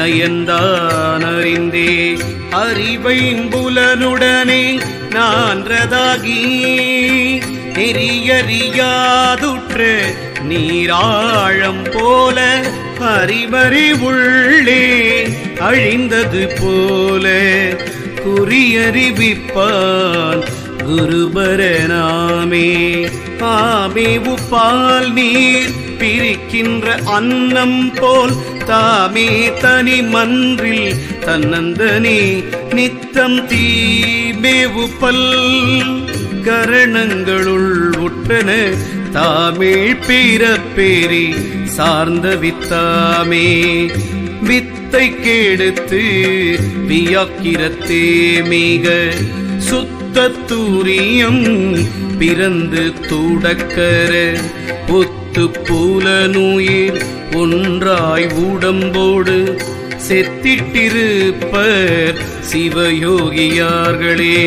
நயந்தான் அறிந்தே அறிவைம்புலனுடனே நான்றதாகி நெறியறியாதுற்ற நீராழம் போல அறிவறிவுள்ளே அழிந்தது போல குறியறிவிப்பான் குருபரனாமே. ஆமே உப்பால் நீர் பிரிக்கின்ற அன்னம் போல் தாமே தனி மன்றில் தன்னந்தனே நித்தம் தீமேவு பல் கரணங்களுள் உற்றன தாமிழ் பிறப்பேரி சார்ந்த வித்தாமே. வித்தை கெடுத்து வியாக்கிரத்தே மிக சுத்த தூரியம் பிறந்து தூடக்கர ஒத்து புலனுயிர் ஒன்றாய் உடம்போடு செத்திட்டிருப்பர் சிவயோகியார்களே.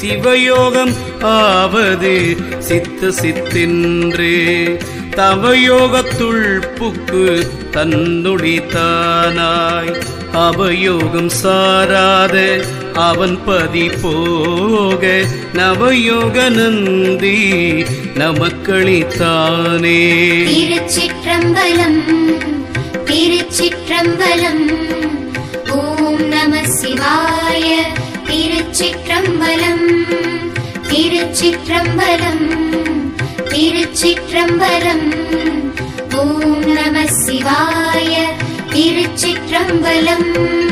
சிவயோகம் ஆவது சித்த சித்தென்று தவயோகத்துள் புக்கு தன்னுடித்தானாய் அவயோகம் சாராத அவன் பதி போக நவயோக நந்தி நமக்களித்தானே. திருச்சிற்றம்பலம் திருச்சிற்றம்பலம் ஓம் நம சிவாய. திருச்சிற்றம்பலம் திருச்சிற்றம்பலம் திருச்சிற்றம்பலம் ஓம் நம சிவாய. திருச்சிற்றம்பலம்.